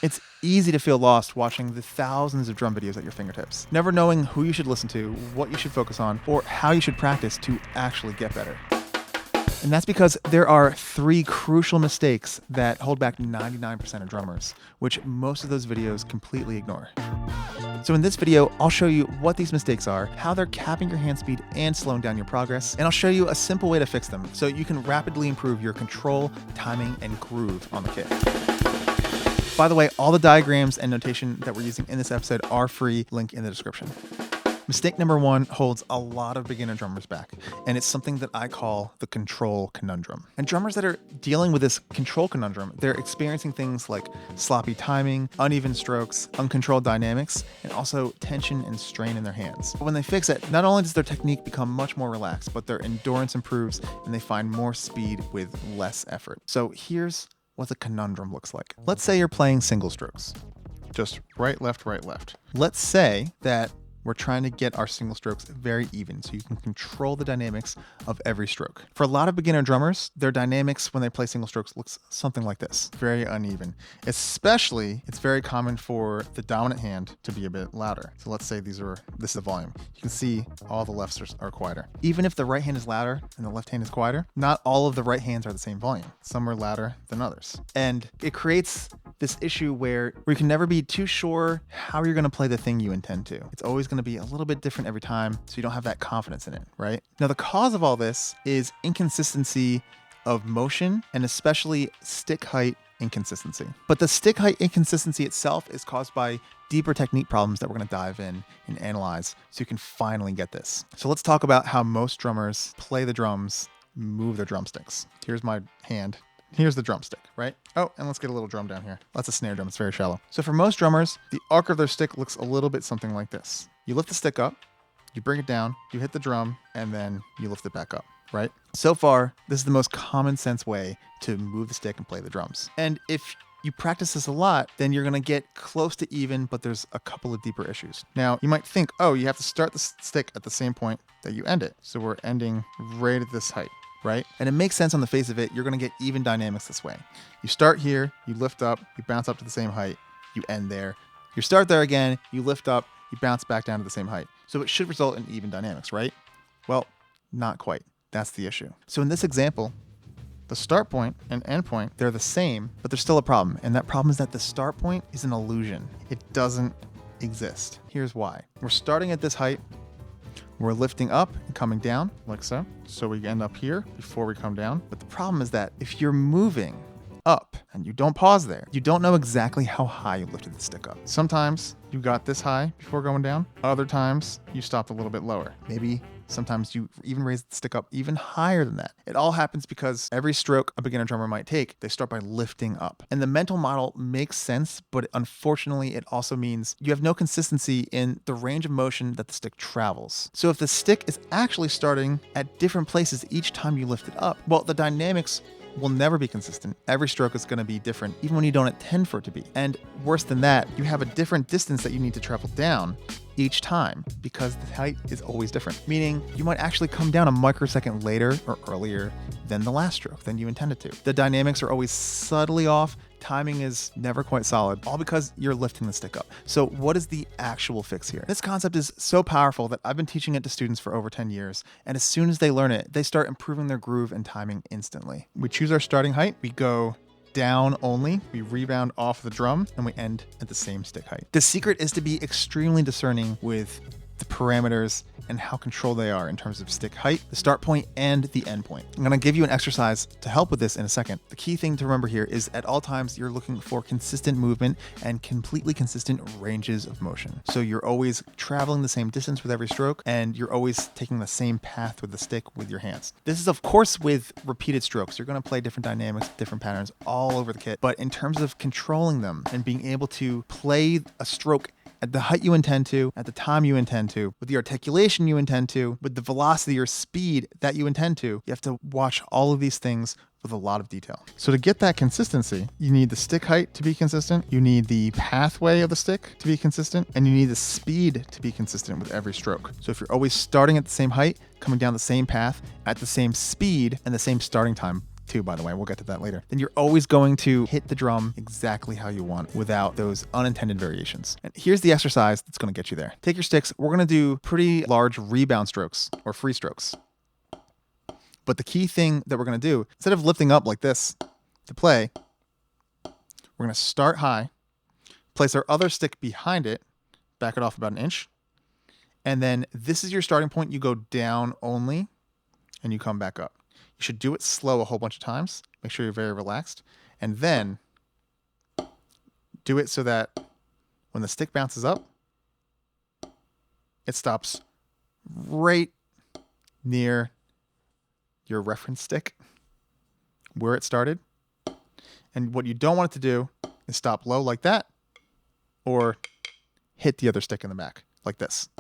It's easy to feel lost watching the thousands of drum videos at your fingertips, never knowing who you should listen to, what you should focus on, or how you should practice to actually get better. And that's because there are 3 crucial mistakes that hold back 99% of drummers, which most of those videos completely ignore. So in this video, I'll show you what these mistakes are, how they're capping your hand speed and slowing down your progress, and I'll show you a simple way to fix them so you can rapidly improve your control, timing, and groove on the kit. By the way, all the diagrams and notation that we're using in this episode are free, link in the description. Mistake number 1 holds a lot of beginner drummers back, and it's something that I call the control conundrum. And drummers that are dealing with this control conundrum, they're experiencing things like sloppy timing, uneven strokes, uncontrolled dynamics, and also tension and strain in their hands. But when they fix it, not only does their technique become much more relaxed, but their endurance improves and they find more speed with less effort. So here's what the conundrum looks like. Let's say you're playing single strokes. Just right, left, right, left. Let's say that we're trying to get our single strokes very even so you can control the dynamics of every stroke. For a lot of beginner drummers, their dynamics when they play single strokes looks something like this, very uneven. Especially, it's very common for the dominant hand to be a bit louder. So let's say this is the volume. You can see all the lefts are quieter. Even if the right hand is louder and the left hand is quieter, not all of the right hands are the same volume. Some are louder than others. And it creates this issue where you can never be too sure how you're going to play the thing you intend to. It's always going to be a little bit different every time, so you don't have that confidence in it, right? Now, the cause of all this is inconsistency of motion and especially stick height inconsistency. But the stick height inconsistency itself is caused by deeper technique problems that we're going to dive in and analyze so you can finally get this. So let's talk about how most drummers play the drums, move their drumsticks. Here's my hand. Here's the drumstick, right? Oh, and let's get a little drum down here. That's a snare drum, it's very shallow. So for most drummers, the arc of their stick looks a little bit something like this. You lift the stick up, you bring it down, you hit the drum, and then you lift it back up, right? So far, this is the most common sense way to move the stick and play the drums. And if you practice this a lot, then you're gonna get close to even, but there's a couple of deeper issues. Now, you might think, oh, you have to start the stick at the same point that you end it. So we're ending right at this height, right? And it makes sense on the face of it. You're going to get even dynamics this way. You start here, you lift up, you bounce up to the same height, you end there. You start there again, you lift up, you bounce back down to the same height. So it should result in even dynamics, right? Well, not quite. That's the issue. So in this example, the start point and end point, they're the same, but there's still a problem. And that problem is that the start point is an illusion. It doesn't exist. Here's why. We're starting at this height. We're lifting up and coming down like so. So we end up here before we come down. But the problem is that if you're moving up and you don't pause there, you don't know exactly how high you lifted the stick up. Sometimes you got this high before going down. Other times you stopped a little bit lower. Maybe sometimes you even raise the stick up even higher than that. It all happens because every stroke a beginner drummer might take, they start by lifting up. And the mental model makes sense, but unfortunately it also means you have no consistency in the range of motion that the stick travels. So if the stick is actually starting at different places each time you lift it up, well, the dynamics will never be consistent. Every stroke is going to be different, even when you don't intend for it to be. And worse than that, you have a different distance that you need to travel down each time because the height is always different. Meaning you might actually come down a microsecond later or earlier than the last stroke than you intended to. The dynamics are always subtly off. Timing is never quite solid, all because you're lifting the stick up. So what is the actual fix here? This concept is so powerful that I've been teaching it to students for over 10 years. And as soon as they learn it, they start improving their groove and timing instantly. We choose our starting height. We go down only, we rebound off the drum, and we end at the same stick height. The secret is to be extremely discerning with the parameters and how controlled they are in terms of stick height, the start point, and the end point. I'm going to give you an exercise to help with this in a second. The key thing to remember here is at all times you're looking for consistent movement and completely consistent ranges of motion. So you're always traveling the same distance with every stroke, and you're always taking the same path with the stick with your hands. This is of course with repeated strokes. You're going to play different dynamics, different patterns all over the kit. But in terms of controlling them and being able to play a stroke at the height you intend to, at the time you intend to, with the articulation you intend to, with the velocity or speed that you intend to, you have to watch all of these things with a lot of detail. So to get that consistency, you need the stick height to be consistent, you need the pathway of the stick to be consistent, and you need the speed to be consistent with every stroke. So if you're always starting at the same height, coming down the same path, at the same speed, and the same starting time, too, by the way. We'll get to that later. Then you're always going to hit the drum exactly how you want without those unintended variations. And here's the exercise that's going to get you there. Take your sticks. We're going to do pretty large rebound strokes or free strokes. But the key thing that we're going to do, instead of lifting up like this to play, we're going to start high, place our other stick behind it, back it off about an inch, and then this is your starting point. You go down only, and you come back up. You should do it slow a whole bunch of times. Make sure you're very relaxed. And then do it so that when the stick bounces up, it stops right near your reference stick where it started. And what you don't want it to do is stop low like that or hit the other stick in the back like this.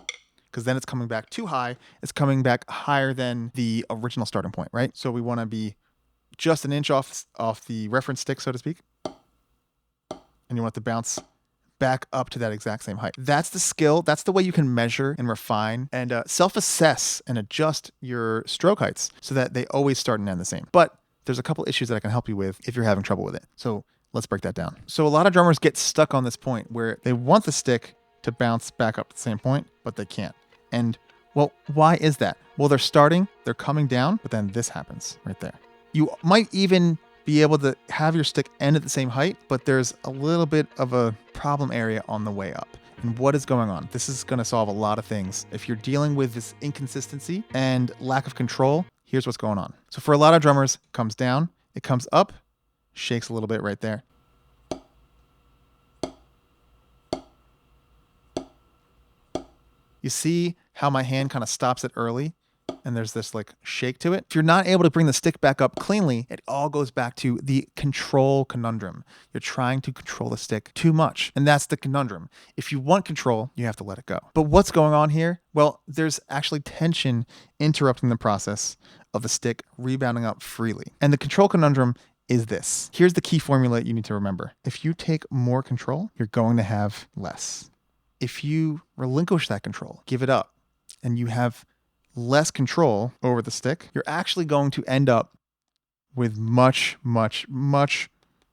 Because then it's coming back too high. It's coming back higher than the original starting point, right? So we want to be just an inch off the reference stick, so to speak. And you want to bounce back up to that exact same height. That's the skill. That's the way you can measure and refine and self-assess and adjust your stroke heights so that they always start and end the same. But there's a couple issues that I can help you with if you're having trouble with it. So let's break that down. So a lot of drummers get stuck on this point where they want the stick to bounce back up to the same point, but they can't. And well, why is that? Well, they're starting, they're coming down, but then this happens right there. You might even be able to have your stick end at the same height, but there's a little bit of a problem area on the way up. And what is going on? This is going to solve a lot of things. If you're dealing with this inconsistency and lack of control, here's what's going on. So for a lot of drummers, it comes down, it comes up, shakes a little bit right there. You see how my hand kind of stops it early and there's this like shake to it. If you're not able to bring the stick back up cleanly, it all goes back to the control conundrum. You're trying to control the stick too much. And that's the conundrum. If you want control, you have to let it go. But what's going on here? Well, there's actually tension interrupting the process of the stick rebounding up freely. And the control conundrum is this. Here's the key formula you need to remember. If you take more control, you're going to have less. If you relinquish that control, give it up, and you have less control over the stick, you're actually going to end up with much, much, much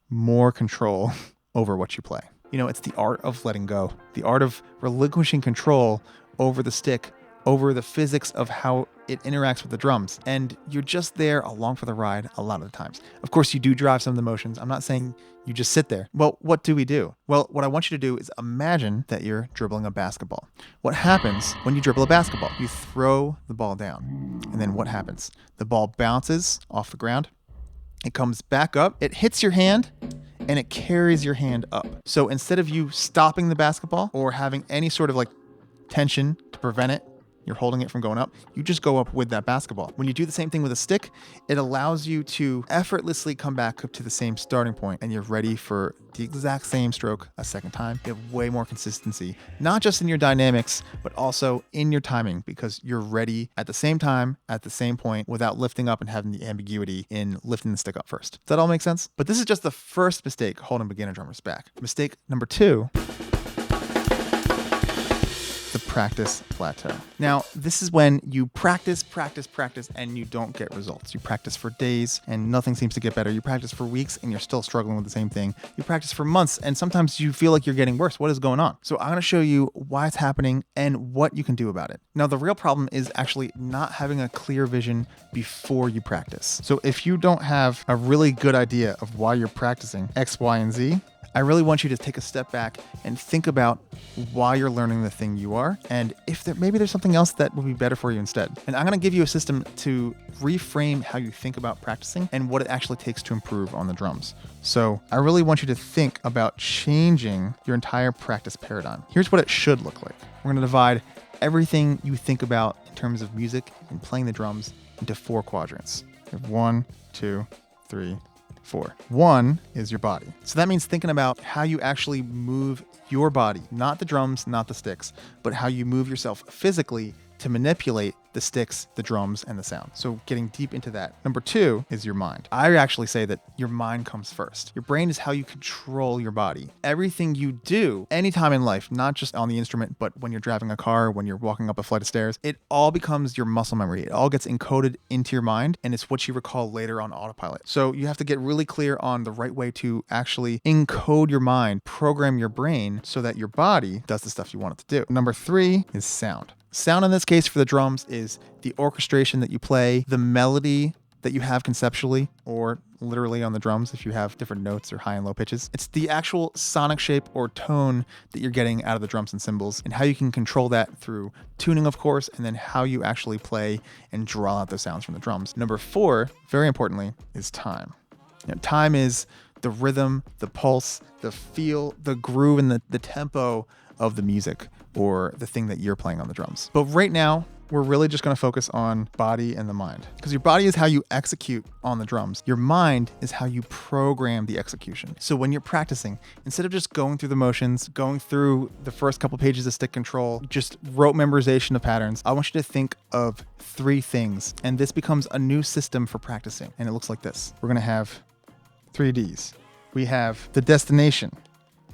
more control over what you play. You know, it's the art of letting go, the art of relinquishing control over the stick, over the physics of how it interacts with the drums. And you're just there along for the ride a lot of the times. Of course, you do drive some of the motions. I'm not saying you just sit there. Well, what do we do? Well, what I want you to do is imagine that you're dribbling a basketball. What happens when you dribble a basketball? You throw the ball down. And then what happens? The ball bounces off the ground. It comes back up. It hits your hand and it carries your hand up. So instead of you stopping the basketball or having any sort of like tension to prevent it, you're holding it from going up, you just go up with that basketball. When you do the same thing with a stick, it allows you to effortlessly come back up to the same starting point and you're ready for the exact same stroke a second time. You have way more consistency, not just in your dynamics, but also in your timing because you're ready at the same time, at the same point without lifting up and having the ambiguity in lifting the stick up first. Does that all make sense? But this is just the first mistake holding beginner drummers back. Mistake number 2, the practice plateau. Now, this is when you practice, and you don't get results. You practice for days and nothing seems to get better. You practice for weeks and you're still struggling with the same thing. You practice for months and sometimes you feel like you're getting worse. What is going on? So I'm going to show you why it's happening and what you can do about it. Now, the real problem is actually not having a clear vision before you practice. So if you don't have a really good idea of why you're practicing X, Y, and Z, I really want you to take a step back and think about why you're learning the thing you are, and if maybe there's something else that would be better for you instead. And I'm going to give you a system to reframe how you think about practicing and what it actually takes to improve on the drums. So I really want you to think about changing your entire practice paradigm. Here's what it should look like. We're going to divide everything you think about in terms of music and playing the drums into 4 quadrants. You have 1, 2, 3, 4. 1 is your body. So that means thinking about how you actually move your body, not the drums, not the sticks, but how you move yourself physically to manipulate the sticks, the drums, and the sound. So getting deep into that. Number 2 is your mind. I actually say that your mind comes first. Your brain is how you control your body. Everything you do anytime in life, not just on the instrument, but when you're driving a car, when you're walking up a flight of stairs, it all becomes your muscle memory. It all gets encoded into your mind, and it's what you recall later on autopilot. So you have to get really clear on the right way to actually encode your mind, program your brain so that your body does the stuff you want it to do. Number 3 is sound. Sound in this case for the drums is the orchestration that you play, the melody that you have conceptually, or literally on the drums if you have different notes or high and low pitches. It's the actual sonic shape or tone that you're getting out of the drums and cymbals, and how you can control that through tuning, of course, and then how you actually play and draw out the sounds from the drums. Number 4, very importantly, is time. Time is the rhythm, the pulse, the feel, the groove, and the tempo of the music or the thing that you're playing on the drums. But right now, we're really just going to focus on body and the mind, because your body is how you execute on the drums. Your mind is how you program the execution. So when you're practicing, instead of just going through the motions, going through the first couple pages of stick control, just rote memorization of patterns, I want you to think of 3 things, and this becomes a new system for practicing. And it looks like this. We're going to have 3 Ds. We have the destination.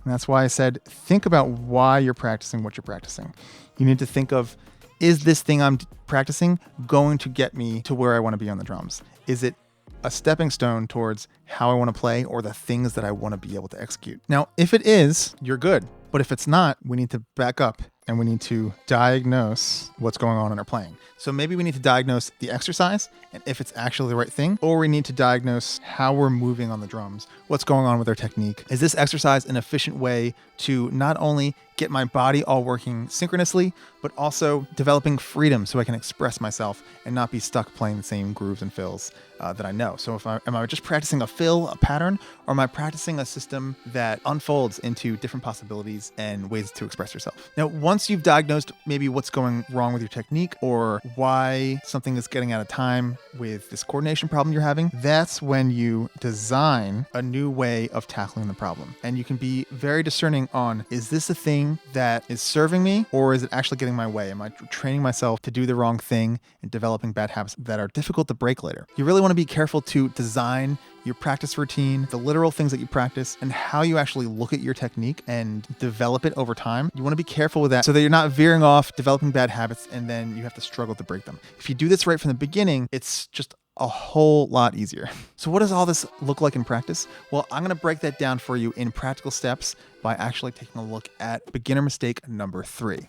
And that's why I said, think about why you're practicing what you're practicing. You need to think of, is this thing I'm practicing going to get me to where I want to be on the drums? Is it a stepping stone towards how I want to play or the things that I want to be able to execute? Now, if it is, you're good. But if it's not, we need to back up and we need to diagnose what's going on in our playing. So maybe we need to diagnose the exercise and if it's actually the right thing, or we need to diagnose how we're moving on the drums, what's going on with our technique. Is this exercise an efficient way to not only get my body all working synchronously, but also developing freedom so I can express myself and not be stuck playing the same grooves and fills that I know? So am I just practicing a fill, a pattern, or am I practicing a system that unfolds into different possibilities and ways to express yourself? Now, once you've diagnosed maybe what's going wrong with your technique or why something is getting out of time with this coordination problem you're having, that's when you design a new way of tackling the problem. And you can be very discerning on, is this a thing that is serving me, or is it actually getting my way? Am I training myself to do the wrong thing and developing bad habits that are difficult to break later? You really want to be careful to design your practice routine, the literal things that you practice, and how you actually look at your technique and develop it over time. You want to be careful with that so that you're not veering off, developing bad habits, and then you have to struggle to break them. If you do this right from the beginning, it's just a whole lot easier. So what does all this look like in practice? Well, I'm going to break that down for you in practical steps by actually taking a look at beginner mistake number 3.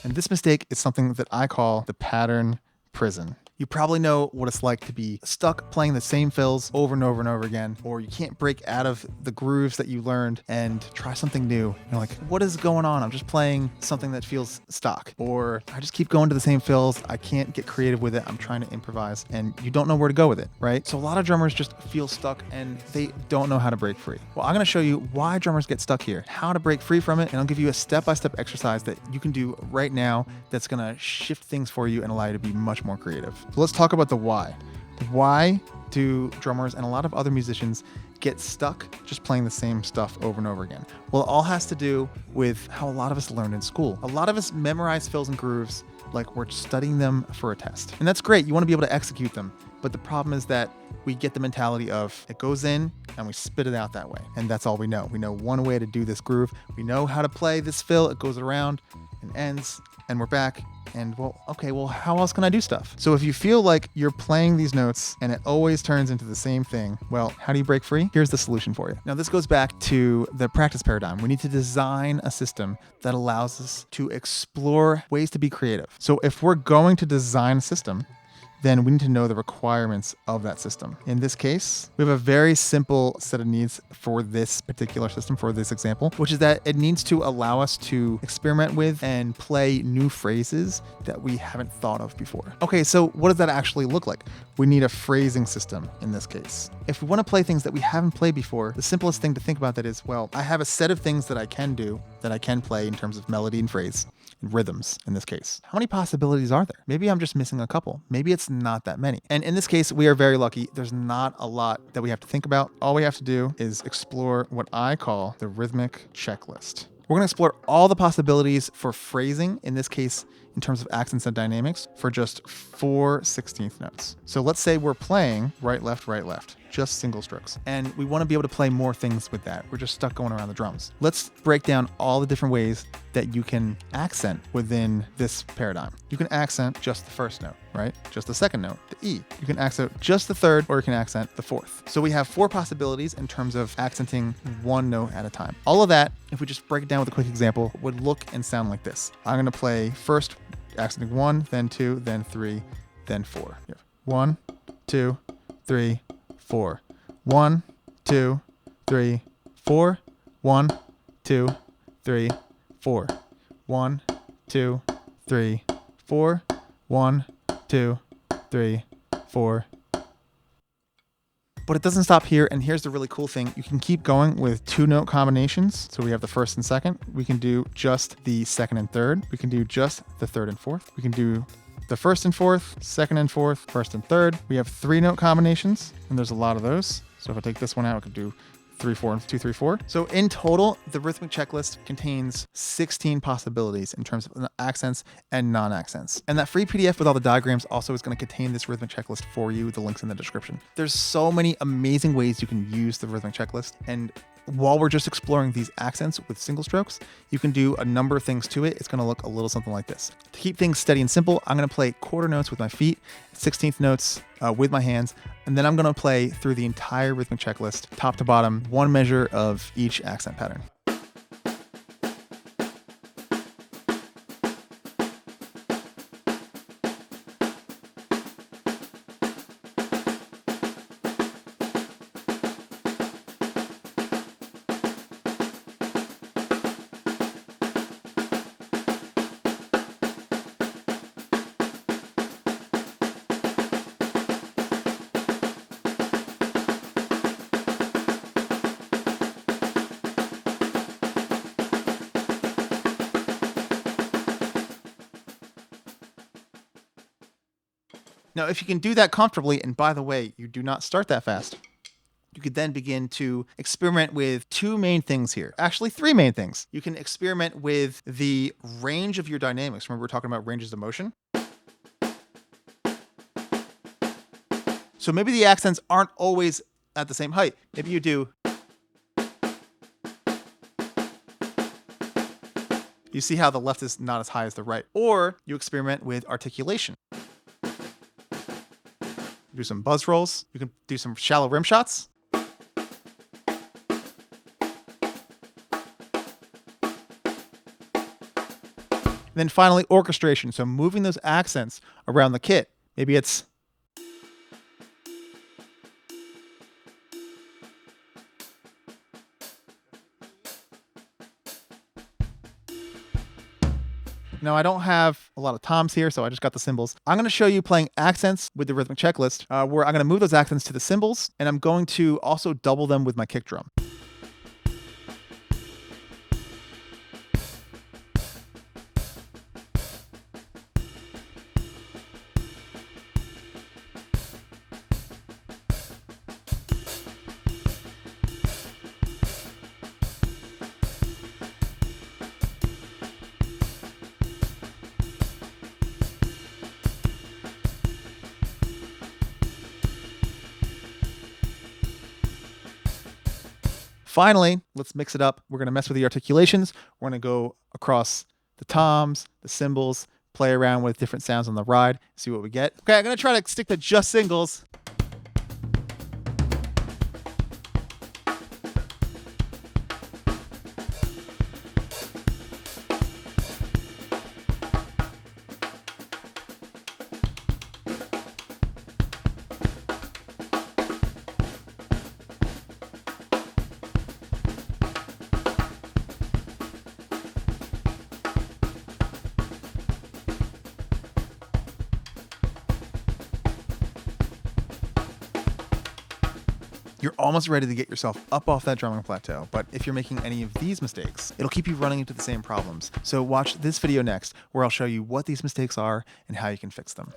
And this mistake is something that I call the pattern prison. You probably know what it's like to be stuck playing the same fills over and over and over again, or you can't break out of the grooves that you learned and try something new. You're like, what is going on? I'm just playing something that feels stock, or I just keep going to the same fills. I can't get creative with it. I'm trying to improvise, and you don't know where to go with it, right? So a lot of drummers just feel stuck and they don't know how to break free. Well, I'm going to show you why drummers get stuck here, how to break free from it, and I'll give you a step-by-step exercise that you can do right now that's going to shift things for you and allow you to be much more creative. So let's talk about the why. Why do drummers and a lot of other musicians get stuck just playing the same stuff over and over again? Well, it all has to do with how a lot of us learned in school. A lot of us memorize fills and grooves like we're studying them for a test. And that's great. You want to be able to execute them. But the problem is that we get the mentality of it goes in and we spit it out that way. And that's all we know. We know one way to do this groove. We know how to play this fill. It goes around and ends and we're back. And how else can I do stuff? So if you feel like you're playing these notes and it always turns into the same thing, well, how do you break free? Here's the solution for you. Now, this goes back to the practice paradigm. We need to design a system that allows us to explore ways to be creative. So if we're going to design a system, then we need to know the requirements of that system. In this case, we have a very simple set of needs for this particular system, for this example, which is that it needs to allow us to experiment with and play new phrases that we haven't thought of before. Okay, so what does that actually look like? We need a phrasing system in this case. If we want to play things that we haven't played before, the simplest thing to think about that is, well, I have a set of things that I can do, that I can play in terms of melody and phrase. Rhythms in this case. How many possibilities are there? Maybe I'm just missing a couple. Maybe it's not that many. And in this case, we are very lucky. There's not a lot that we have to think about. All we have to do is explore what I call the rhythmic checklist. We're going to explore all the possibilities for phrasing, in this case, in terms of accents and dynamics, for just 4 16th notes. So let's say we're playing right, left, just single strokes. And we want to be able to play more things with that. We're just stuck going around the drums. Let's break down all the different ways that you can accent within this paradigm. You can accent just the first note, right? Just the second note, the E. You can accent just the third, or you can accent the fourth. So we have 4 possibilities in terms of accenting one note at a time. All of that, if we just break it down with a quick example, would look and sound like this. I'm going to play first accenting 1, then 2, then 3, then 4. 1, 2, 3, 4. 1, 2, 3, 4. 1, 2, 3, 4. 1, 2, 3, 4. 1, 2, 3, 4. But it doesn't stop here, and here's the really cool thing. You can keep going with 2-note combinations. So we have the first and second. We can do just the second and third. We can do just the third and fourth. We can do the first and fourth, second and fourth, first and third. We have 3-note combinations, and there's a lot of those. So if I take this one out, I could do 3, 4, and 2, 3, 4. So in total, the rhythmic checklist contains 16 possibilities in terms of accents and non-accents. And that free PDF with all the diagrams also is going to contain this rhythmic checklist for you. The link's in the description. There's so many amazing ways you can use the rhythmic checklist. And while we're just exploring these accents with single strokes, you can do a number of things to it. It's going to look a little something like this. To keep things steady and simple, I'm going to play quarter notes with my feet, 16th notes with my hands, and then I'm going to play through the entire rhythmic checklist, top to bottom, one measure of each accent pattern. Now, if you can do that comfortably, and by the way, you do not start that fast, you could then begin to experiment with 2 main things here. Actually, 3 main things. You can experiment with the range of your dynamics. Remember, we're talking about ranges of motion. So maybe the accents aren't always at the same height. Maybe you do. You see how the left is not as high as the right. Or you experiment with articulation. Do some buzz rolls. You can do some shallow rim shots. And then finally, orchestration. So moving those accents around the kit. Maybe it's Now, I don't have a lot of toms here, so I just got the cymbals. I'm going to show you playing accents with the rhythmic checklist, where I'm going to move those accents to the cymbals, and I'm going to also double them with my kick drum. Finally, let's mix it up. We're going to mess with the articulations. We're going to go across the toms, the cymbals, play around with different sounds on the ride, see what we get. Okay, I'm going to try to stick to just singles. You're almost ready to get yourself up off that drumming plateau, but if you're making any of these mistakes, it'll keep you running into the same problems. So watch this video next, where I'll show you what these mistakes are and how you can fix them.